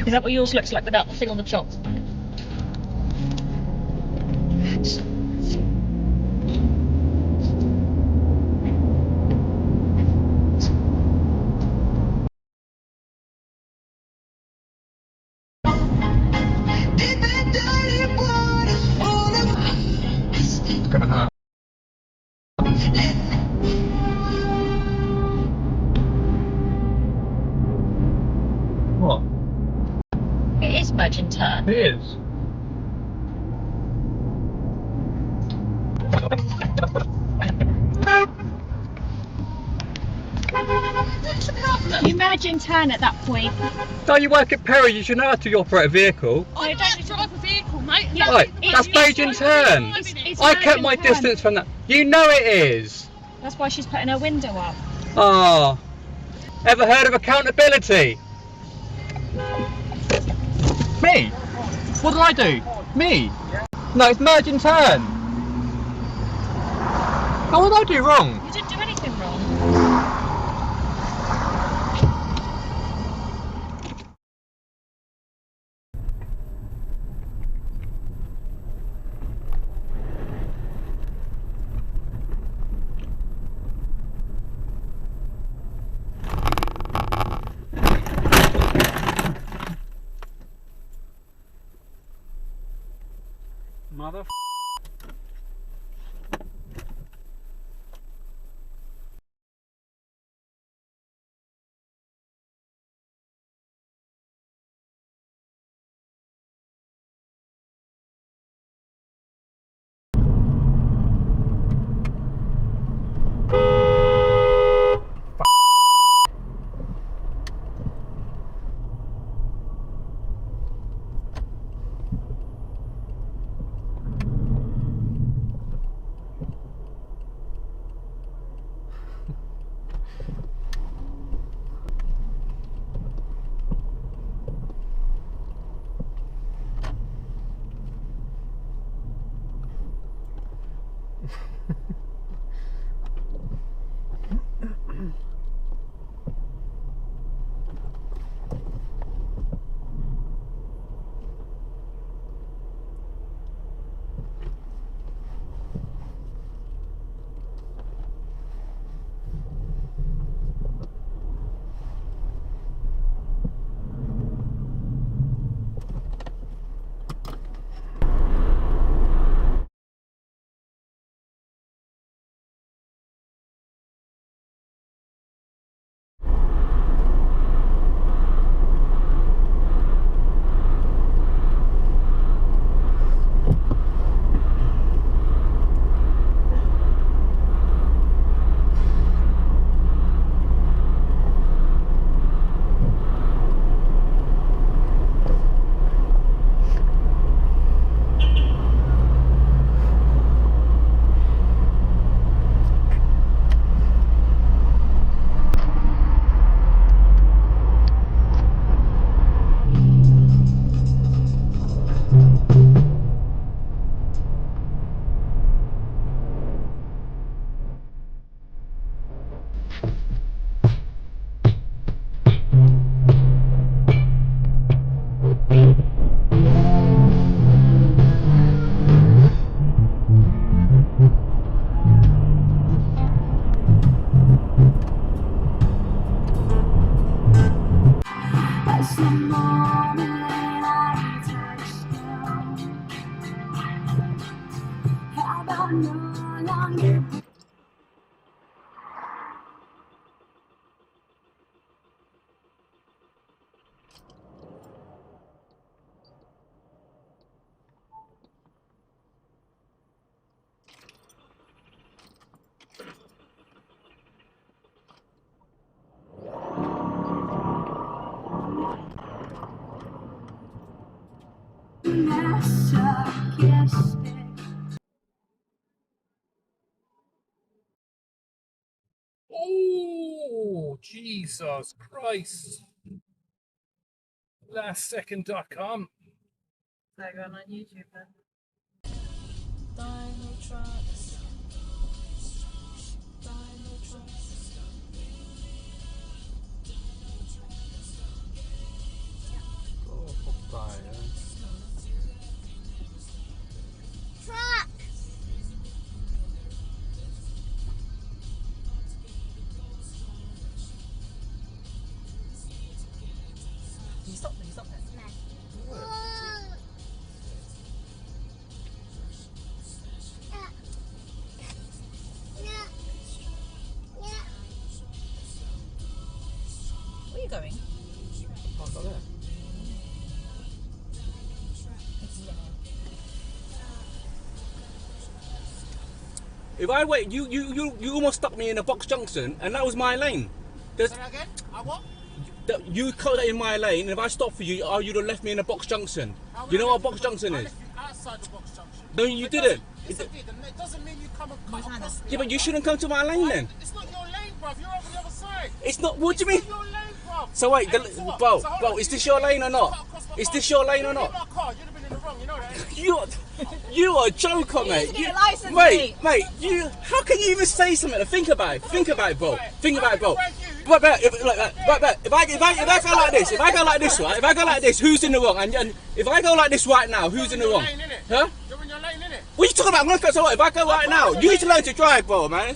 Is that what yours looks like without the thing on the top? What? It is merge and turn. It is. You merge and turn at that point. No, you work at Perry, you should know how to operate a vehicle. I don't drive a vehicle, mate. Yeah, Right, that's merge and turn. It's I merge kept and my turn. distance from that. You know it is. That's why she's putting her window up. Ah. Ever heard of accountability? Me? What did I do? Me? No, it's merge and turn. Oh, what did I do wrong? You didn't do anything wrong. Mother. Oh, Jesus Christ. Last second.com. They're going on YouTube then. stop there, stop there. Where are you going? Oh, stop there. If I wait, you almost stuck me in a box junction, and that was my lane. Say that again? I what? You cut that in my lane, and if I stop for you, oh, you'd have left me in a box junction. You know what a box junction I is? left you outside the box junction. No, you didn't. Yes, I did. And it doesn't mean you come and cut across me. Yeah, but you shouldn't come to my lane then. It's not your lane, bruv. You're over the other side. It's not. What do you mean? It's not your lane, bruv. So wait, what? bro, So hold bro, on. is this your lane or not? Is this your lane or If you not? hit my car, you'd have been in the wrong. You know that. You are a joker, mate. get a license, mate, you. How can you even say something? Think about it. Think about it, bro. Think about it, bro. But if I go like this, right? If I go like this, who's in the wrong? And if I go like this right now, who's in the wrong? Huh? You're in your lane, innit? What are you talking about? I'm gonna so what? If I go right now, you need to learn to drive, bro, man.